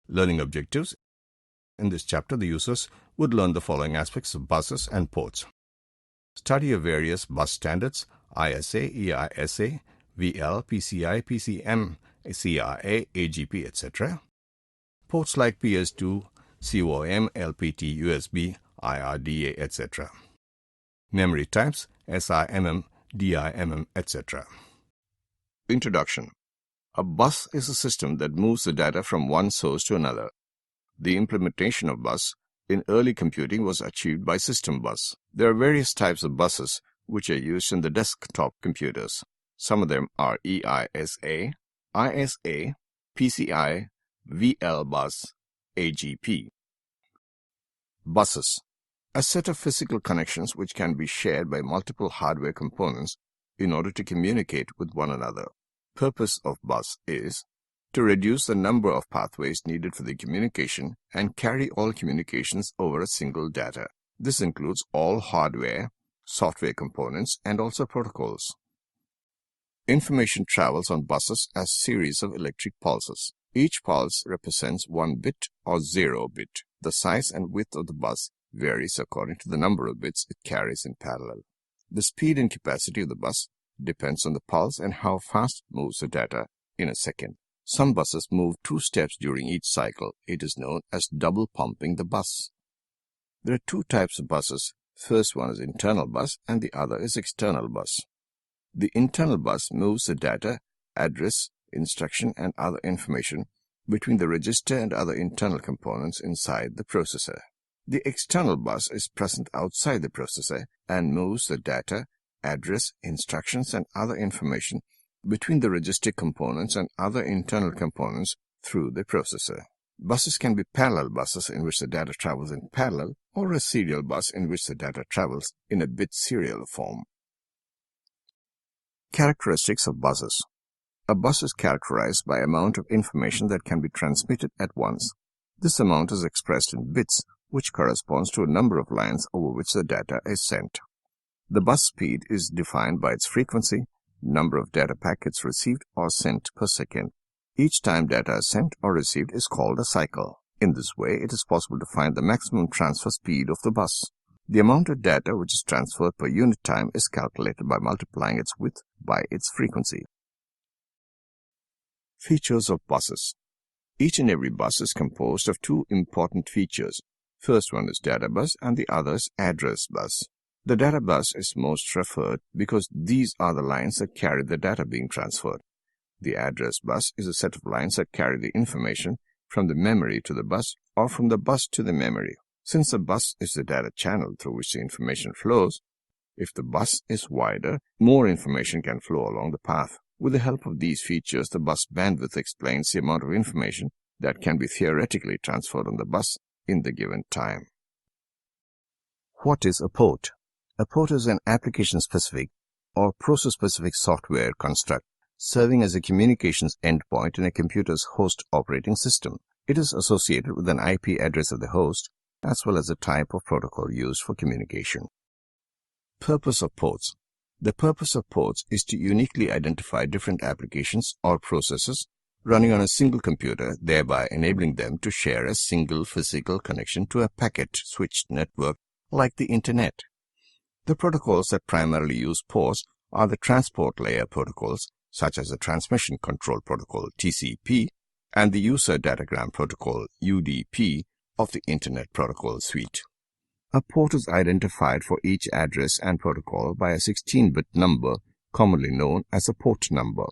Learning objectives. In this chapter, the users would learn the following aspects of buses and ports. Study of various bus standards, ISA, EISA, VL, PCI, PCMCIA, AGP, etc. Ports like PS2, COM, LPT, USB, IRDA, etc. Memory types, SIMM, DIMM, etc. Introduction. A bus is a system that moves the data from one source to another. The implementation of bus in early computing was achieved by system bus. There are various types of buses which are used in the desktop computers. Some of them are EISA, ISA, PCI, VL bus, AGP. Buses. A set of physical connections which can be shared by multiple hardware components in order to communicate with one another. Purpose of bus is to reduce the number of pathways needed for the communication and carry all communications over a single data. This includes all hardware, software components, and also protocols. Information travels on buses as series of electric pulses. Each pulse represents 1 bit or 0 bit. The size and width of the bus varies according to the number of bits it carries in parallel. The speed and capacity of the bus depends on the pulse and how fast it moves the data in a second. Some buses move 2 steps during each cycle. It is known as double pumping the bus. There are 2 types of buses. First one is internal bus and the other is external bus. The internal bus moves the data, address, instruction and other information between the register and other internal components inside the processor. The external bus is present outside the processor and moves the data, address, instructions and other information between the register components and other internal components through the processor. Buses can be parallel buses in which the data travels in parallel or a serial bus in which the data travels in a bit serial form. Characteristics of buses. A bus is characterized by amount of information that can be transmitted at once. This amount is expressed in bits, which corresponds to a number of lines over which the data is sent. The bus speed is defined by its frequency, number of data packets received or sent per second. Each time data is sent or received is called a cycle. In this way, it is possible to find the maximum transfer speed of the bus. The amount of data which is transferred per unit time is calculated by multiplying its width by its frequency. Features of buses. Each and every bus is composed of 2 important features. First one is data bus and the other is address bus. The data bus is most referred because these are the lines that carry the data being transferred. The address bus is a set of lines that carry the information from the memory to the bus or from the bus to the memory. Since the bus is the data channel through which the information flows, if the bus is wider, more information can flow along the path. With the help of these features, the bus bandwidth explains the amount of information that can be theoretically transferred on the bus in the given time. What is a port? A port is an application-specific or process-specific software construct serving as a communications endpoint in a computer's host operating system. It is associated with an IP address of the host as well as the type of protocol used for communication. Purpose of ports. The purpose of ports is to uniquely identify different applications or processes running on a single computer, thereby enabling them to share a single physical connection to a packet-switched network like the Internet. The protocols that primarily use ports are the transport layer protocols, such as the Transmission Control Protocol (TCP) and the User Datagram Protocol (UDP) of the Internet Protocol Suite. A port is identified for each address and protocol by a 16-bit number, commonly known as a port number.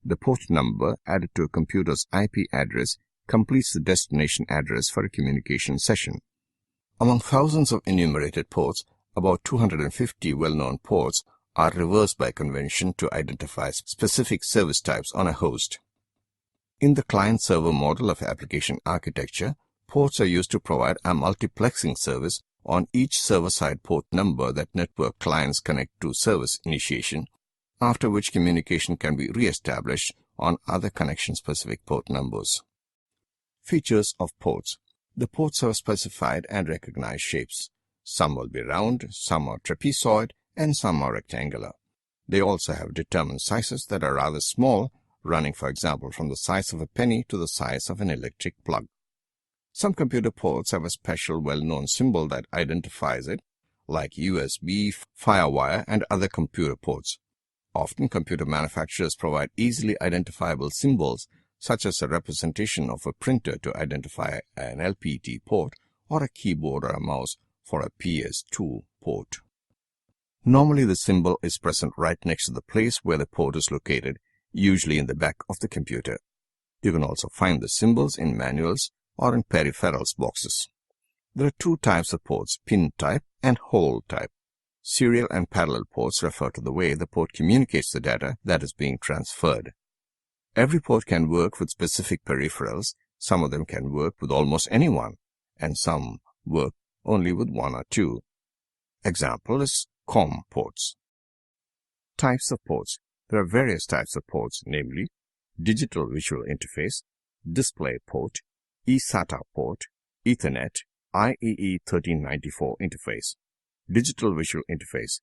The port number added to a computer's IP address completes the destination address for a communication session. Among thousands of enumerated ports, about 250 well-known ports are reversed by convention to identify specific service types on a host. In the client-server model of application architecture, ports are used to provide a multiplexing service on each server-side port number that network clients connect to service initiation, after which communication can be re-established on other connection-specific port numbers. Features of ports. The ports have specified and recognized shapes. Some will be round, some are trapezoid, and some are rectangular. They also have determined sizes that are rather small, running, for example, from the size of a penny to the size of an electric plug. Some computer ports have a special well-known symbol that identifies it, like USB, FireWire, and other computer ports. Often, computer manufacturers provide easily identifiable symbols, such as a representation of a printer to identify an LPT port or a keyboard or a mouse for a PS2 port. Normally, the symbol is present right next to the place where the port is located, usually in the back of the computer. You can also find the symbols in manuals or in peripherals boxes. There are two types of ports, pin type and hole type. Serial and parallel ports refer to the way the port communicates the data that is being transferred. Every port can work with specific peripherals. Some of them can work with almost anyone, and some work only with one or two. Example is COM ports. Types of ports. There are various types of ports, namely Digital Visual Interface, Display Port, eSATA port, Ethernet, IEEE 1394 interface. Digital Visual Interface.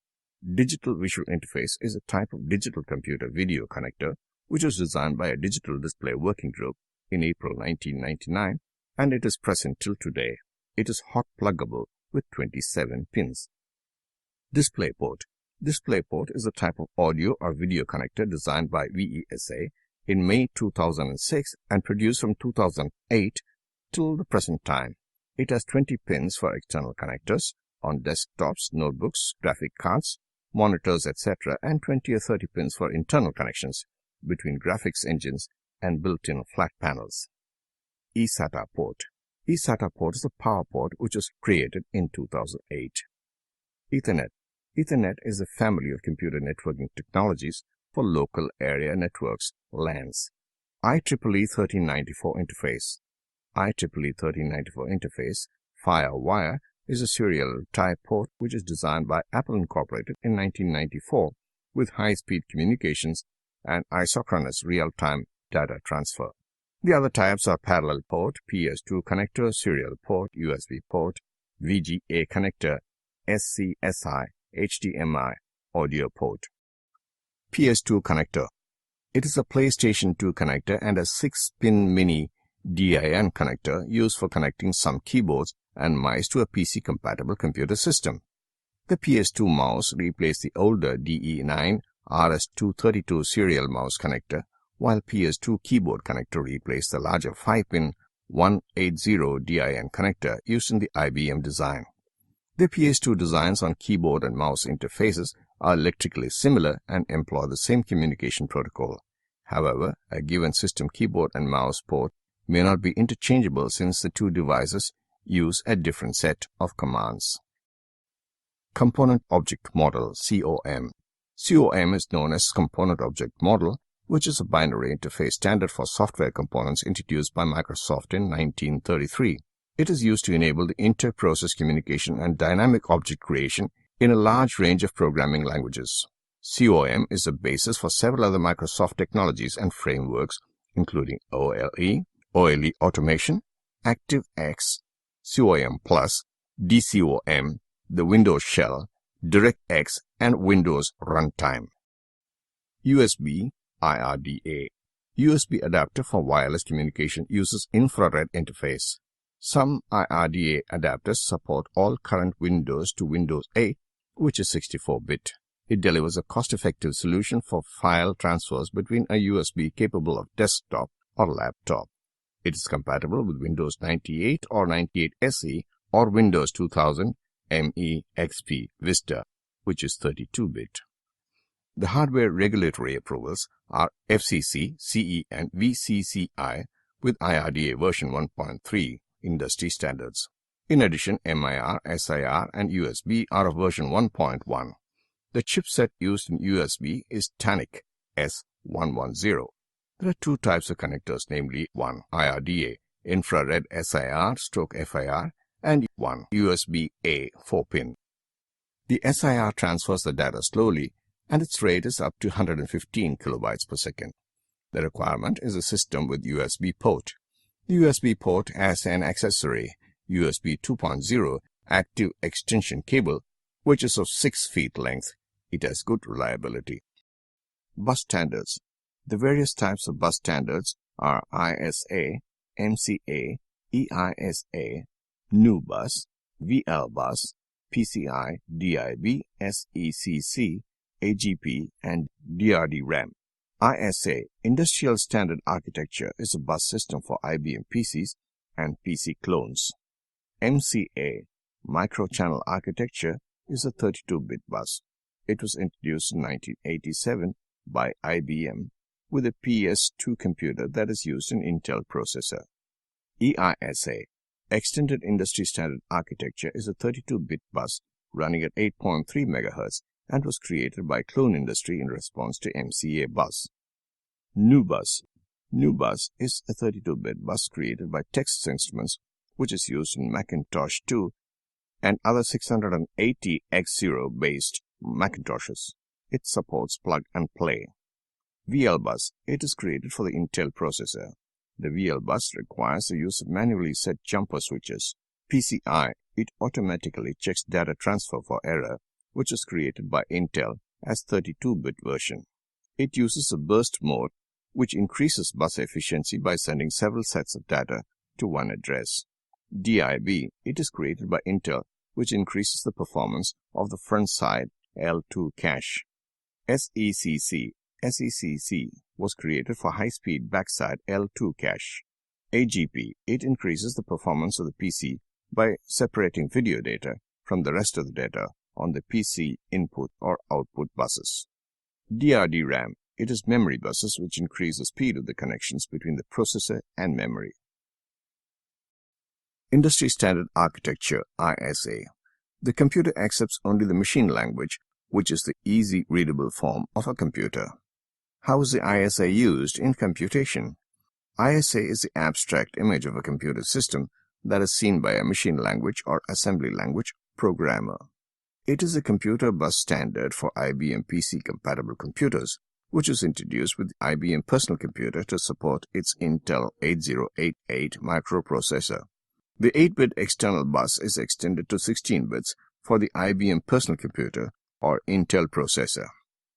Digital Visual Interface is a type of digital computer video connector which was designed by a digital display working group in April 1999, and it is present till today. It is hot pluggable with 27 pins. Display port. Display port is a type of audio or video connector designed by VESA in May 2006 and produced from 2008 till the present time. It has 20 pins for external connectors on desktops, notebooks, graphic cards, monitors, etc., and 20 or 30 pins for internal connections between graphics engines and built-in flat panels. eSATA port. eSATA port is a power port which was created in 2008. Ethernet. Ethernet is a family of computer networking technologies for local area networks, LANs. IEEE 1394 interface. IEEE 1394 interface, FireWire, is a serial type port which is designed by Apple Incorporated in 1994 with high-speed communications and isochronous real-time data transfer. The other types are parallel port, PS2 connector, serial port, USB port, VGA connector, SCSI, HDMI, audio port. PS2 connector. It is a PlayStation 2 connector and a 6-pin mini DIMM connector used for connecting some keyboards and mice to a PC-compatible computer system. The PS2 mouse replaced the older DE9 RS232 serial mouse connector, while PS2 keyboard connector replaced the larger 5-pin 180 DIMM connector used in the IBM design. The PS2 designs on keyboard and mouse interfaces are electrically similar and employ the same communication protocol. However, a given system keyboard and mouse port may not be interchangeable since the two devices use a different set of commands. Component Object Model, COM. COM is known as Component Object Model, which is a binary interface standard for software components introduced by Microsoft in 1933. It is used to enable the inter-process communication and dynamic object creation in a large range of programming languages. COM is the basis for several other Microsoft technologies and frameworks, including OLE, OLE Automation, ActiveX, COM+, DCOM, the Windows Shell, DirectX, and Windows Runtime. USB IRDA. USB adapter for wireless communication uses infrared interface. Some IRDA adapters support all current Windows to Windows 8, which is 64-bit. It delivers a cost-effective solution for file transfers between a USB capable of desktop or laptop. It is compatible with Windows 98 or 98 SE or Windows 2000 ME XP Vista, which is 32-bit. The hardware regulatory approvals are FCC, CE, and VCCI with IRDA version 1.3 industry standards. In addition, MIR, SIR, and USB are of version 1.1. The chipset used in USB is TANIC S110. There are two types of connectors, namely 1. IRDA, infrared SIR/FIR, and 1. USB-A 4-pin. The SIR transfers the data slowly, and its rate is up to 115 kilobytes per second. The requirement is a system with USB port. The USB port has an accessory USB 2.0 active extension cable, which is of 6 feet length. It has good reliability. Bus standards. The various types of bus standards are ISA, MCA, EISA, NU bus, VL bus, PCI, DIB, SECC, AGP, and DRD-RAM. ISA, Industrial Standard Architecture, is a bus system for IBM PCs and PC clones. MCA, Microchannel Architecture, is a 32-bit bus. It was introduced in 1987 by IBM with a PS2 computer that is used in Intel processor. EISA, Extended Industry Standard Architecture, is a 32-bit bus running at 8.3 MHz and was created by Clone Industry in response to MCA bus. NU bus. NU bus is a 32-bit bus created by Texas Instruments, which is used in Macintosh 2 and other 680X0 based Macintoshes. It supports plug and play. VL bus. It is created for the Intel processor. The VL bus requires the use of manually set jumper switches. PCI. It automatically checks data transfer for error, which was created by Intel as 32-bit version. It uses a burst mode, which increases bus efficiency by sending several sets of data to one address. DIB. It is created by Intel, which increases the performance of the front side L2 cache. SECC. SECC was created for high-speed backside L2 cache. AGP. It increases the performance of the PC by separating video data from the rest of the data on the PC input or output buses. DRD-RAM. It is memory buses which increase the speed of the connections between the processor and memory. Industry Standard Architecture, ISA. The computer accepts only the machine language, which is the easy readable form of a computer. How is the ISA used in computation? ISA is the abstract image of a computer system that is seen by a machine language or assembly language programmer. It is a computer bus standard for IBM PC compatible computers, which was introduced with the IBM personal computer to support its Intel 8088 microprocessor. The 8-bit external bus is extended to 16 bits for the IBM personal computer or Intel processor.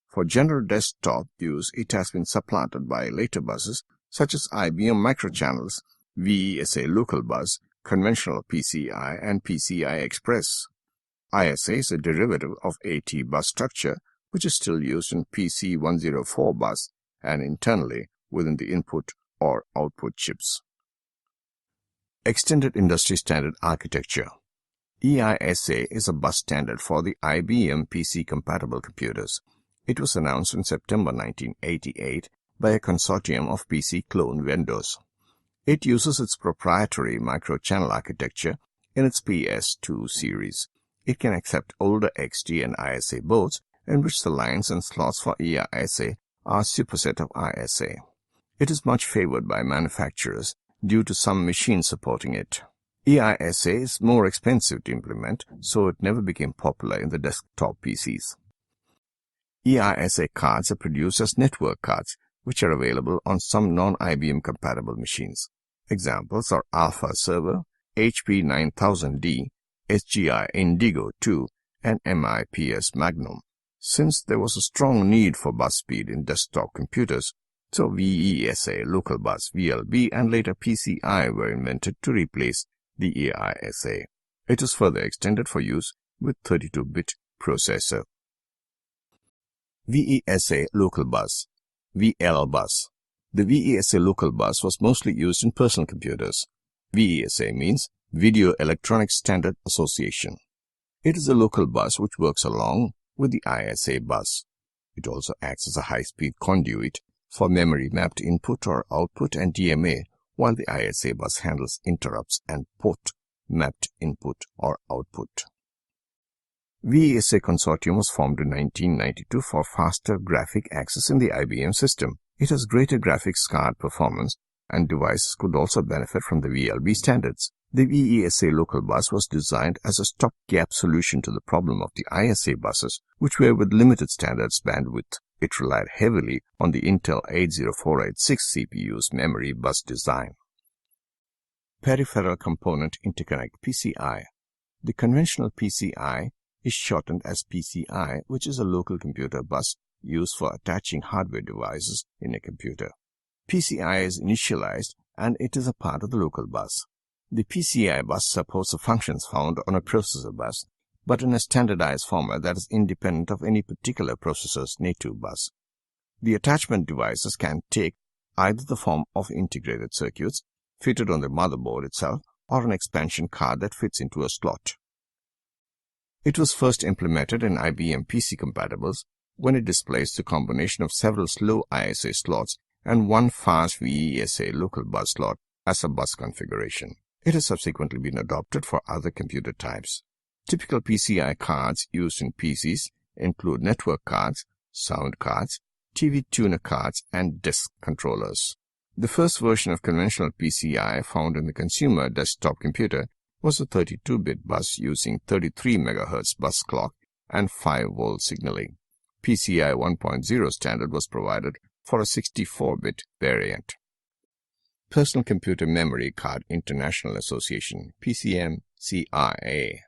For general desktop use, it has been supplanted by later buses such as IBM Microchannels, VESA Local Bus, conventional PCI, and PCI Express. ISA is a derivative of AT bus structure, which is still used in PC104 bus and internally within the input or output chips. Extended Industry Standard Architecture. EISA is a bus standard for the IBM PC compatible computers. It was announced in September 1988 by a consortium of PC clone vendors. It uses its proprietary microchannel architecture in its PS2 series. It can accept older XT and ISA boards in which the lines and slots for EISA are a superset of ISA. It is much favored by manufacturers due to some machines supporting it. EISA is more expensive to implement, so it never became popular in the desktop PCs. EISA cards are produced as network cards, which are available on some non-IBM compatible machines. Examples are Alpha Server, HP 9000D, SGI Indigo 2, and MIPS Magnum. Since there was a strong need for bus speed in desktop computers, so VESA, Local Bus, VLB, and later PCI were invented to replace the EISA. It is further extended for use with 32-bit processor. VESA Local Bus, VL Bus. The VESA Local Bus was mostly used in personal computers. VESA means Video Electronics Standard Association. It is a local bus which works along with the ISA bus. It also acts as a high-speed conduit for memory-mapped input or output and DMA, while the ISA bus handles interrupts and port-mapped input or output. VESA Consortium was formed in 1992 for faster graphic access in the IBM system. It has greater graphics card performance, and devices could also benefit from the VLB standards. The VESA Local Bus was designed as a stopgap solution to the problem of the ISA buses, which were with limited standards bandwidth. It relied heavily on the Intel 80486 CPU's memory bus design. Peripheral Component Interconnect PCI. The conventional PCI is shortened as PCI, which is a local computer bus used for attaching hardware devices in a computer. PCI is initialized and it is a part of the local bus. The PCI bus supports the functions found on a processor bus, but in a standardized format that is independent of any particular processor's native bus. The attachment devices can take either the form of integrated circuits fitted on the motherboard itself or an expansion card that fits into a slot. It was first implemented in IBM PC compatibles when it displaced the combination of several slow ISA slots and one fast VESA local bus slot as a bus configuration. It has subsequently been adopted for other computer types. Typical PCI cards used in PCs include network cards, sound cards, TV tuner cards, and disk controllers. The first version of conventional PCI found in the consumer desktop computer was a 32-bit bus using 33 MHz bus clock and 5-volt signaling. PCI 1.0 standard was provided for a 64-bit variant. Personal Computer Memory Card International Association, PCMCIA.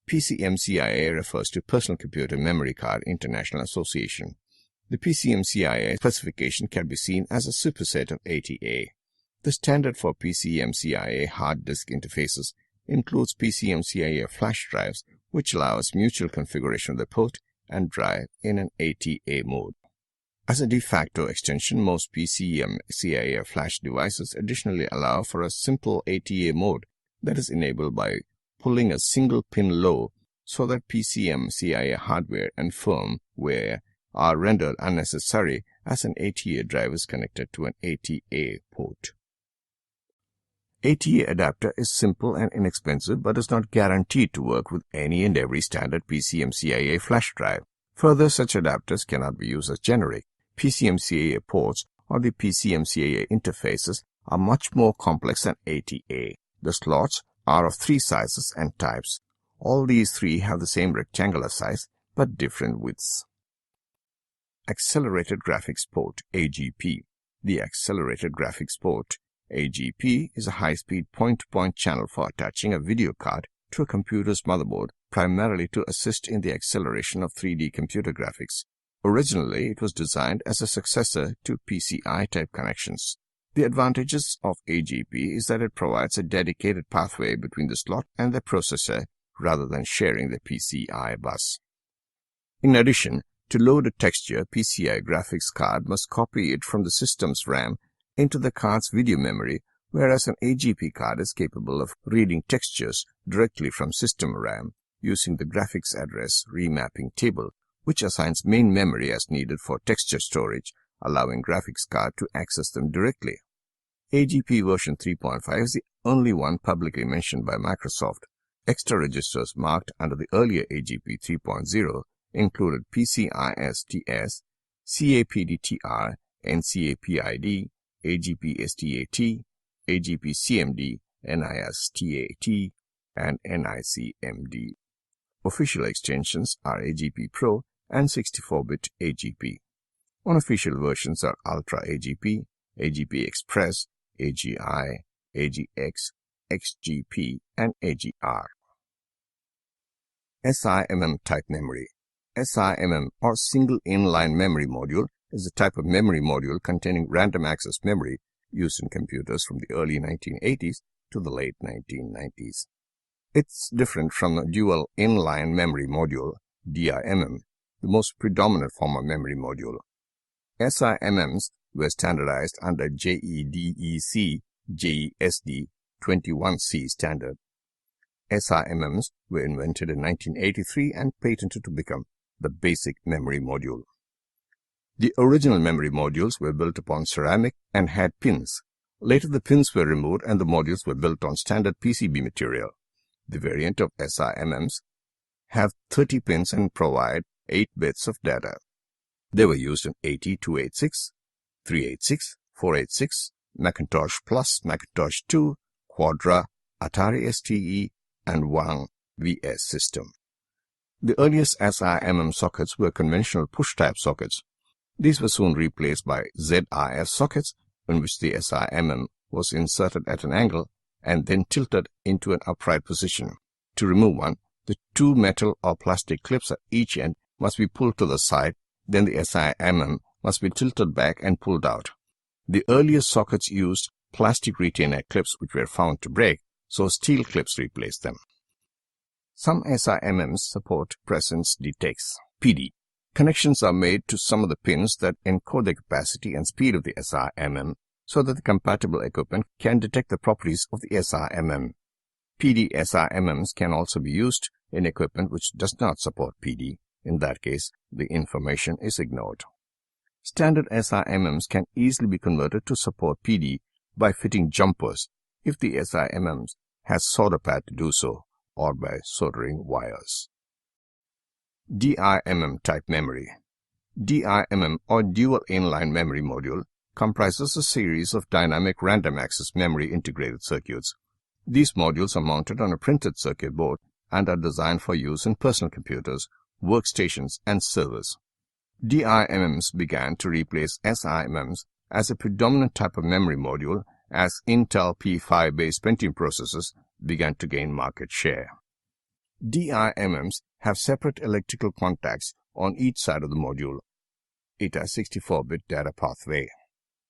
PCMCIA refers to Personal Computer Memory Card International Association. The PCMCIA specification can be seen as a superset of ATA. The standard for PCMCIA hard disk interfaces includes PCMCIA flash drives, which allows mutual configuration of the port and drive in an ATA mode. As a de facto extension, most PCMCIA flash devices additionally allow for a simple ATA mode that is enabled by pulling a single pin low so that PCMCIA hardware and firmware are rendered unnecessary as an ATA drive is connected to an ATA port. ATA adapter is simple and inexpensive but is not guaranteed to work with any and every standard PCMCIA flash drive. Further, such adapters cannot be used as generic. PCMCIA ports or the PCMCIA interfaces are much more complex than ATA. The slots are of 3 sizes and types. All these 3 have the same rectangular size but different widths. Accelerated Graphics Port, AGP. The Accelerated Graphics Port, AGP, is a high-speed point-to-point channel for attaching a video card to a computer's motherboard, primarily to assist in the acceleration of 3D computer graphics. Originally, it was designed as a successor to PCI-type connections. The advantages of AGP is that it provides a dedicated pathway between the slot and the processor rather than sharing the PCI bus. In addition, to load a texture, PCI graphics card must copy it from the system's RAM into the card's video memory, whereas an AGP card is capable of reading textures directly from system RAM using the graphics address remapping table, which assigns main memory as needed for texture storage, allowing graphics card to access them directly. AGP version 3.5 is the only one publicly mentioned by Microsoft. Extra registers marked under the earlier AGP 3.0 included PCISTS, CAPDTR, NCAPID, AGP-STAT, AGP-CMD, NISTAT, and NICMD. Official extensions are AGP Pro and 64-bit AGP. Unofficial versions are Ultra AGP, AGP Express, AGI, AGX, XGP, and AGR. SIMM type memory. SIMM, or Single Inline Memory Module, is a type of memory module containing random access memory used in computers from the early 1980s to the late 1990s. It's different from the Dual Inline Memory Module, DIMM, the most predominant form of memory module. SIMMs were standardized under JEDEC JESD 21C standard. SIMMs were invented in 1983 and patented to become the basic memory module. The original memory modules were built upon ceramic and had pins. Later the pins were removed and the modules were built on standard PCB material. The variant of SIMMs have 30 pins and provide 8 bits of data. They were used in 80, 286, 386, 486, Macintosh Plus, Macintosh 2, Quadra, Atari STE, and Wang VS system. The earliest SIMM sockets were conventional push-type sockets. These were soon replaced by ZIF sockets, in which the SIMM was inserted at an angle and then tilted into an upright position. To remove one, the 2 metal or plastic clips at each end must be pulled to the side, then the SIMM must be tilted back and pulled out. The earliest sockets used plastic retainer clips which were found to break, so steel clips replace them. Some SIMMs support presence detects PD. Connections are made to some of the pins that encode the capacity and speed of the SIMM so that the compatible equipment can detect the properties of the SIMM. PD SIMMs can also be used in equipment which does not support PD. In that case, the information is ignored. Standard SIMMs can easily be converted to support PD by fitting jumpers if the SIMM has solder pad to do so, or by soldering wires. DIMM type memory. DIMM or Dual Inline Memory Module comprises a series of dynamic random access memory integrated circuits. These modules are mounted on a printed circuit board and are designed for use in personal computers, workstations, and servers. DIMMs began to replace SIMMs as a predominant type of memory module as Intel P5-based Pentium processors began to gain market share. DIMMs have separate electrical contacts on each side of the module. It has 64-bit data pathway.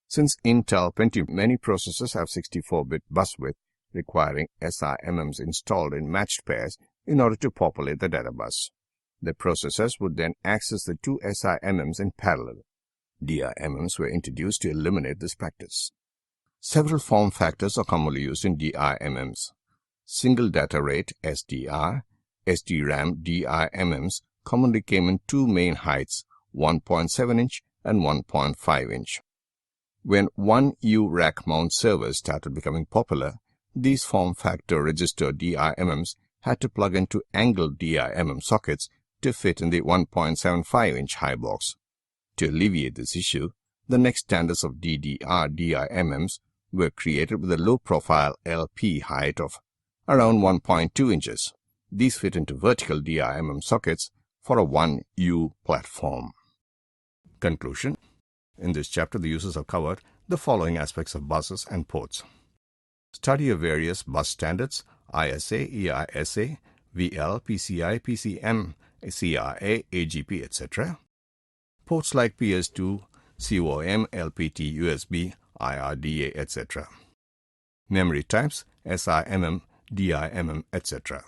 Since Intel Pentium, many processors have 64-bit bus width, requiring SIMMs installed in matched pairs in order to populate the data bus. The processors would then access the two SIMMs in parallel. DIMMs were introduced to eliminate this practice. Several form factors are commonly used in DIMMs. Single data rate SDR, SDRAM DIMMs commonly came in two main heights, 1.7-inch and 1.5-inch. When 1U rack mount servers started becoming popular, these form factor register DIMMs had to plug into angled DIMM sockets to fit in the 1.75-inch high box. To alleviate this issue, the next standards of DDR DIMMs were created with a low-profile LP height of around 1.2 inches. These fit into vertical DIMM sockets for a 1U platform. Conclusion. In this chapter, the users have covered the following aspects of buses and ports. Study of various bus standards, ISA, EISA, VL, PCI, PCMCIA, AGP, etc. Ports like PS2, COM, LPT, USB, IRDA, etc. Memory types, SIMM, DIMM, etc.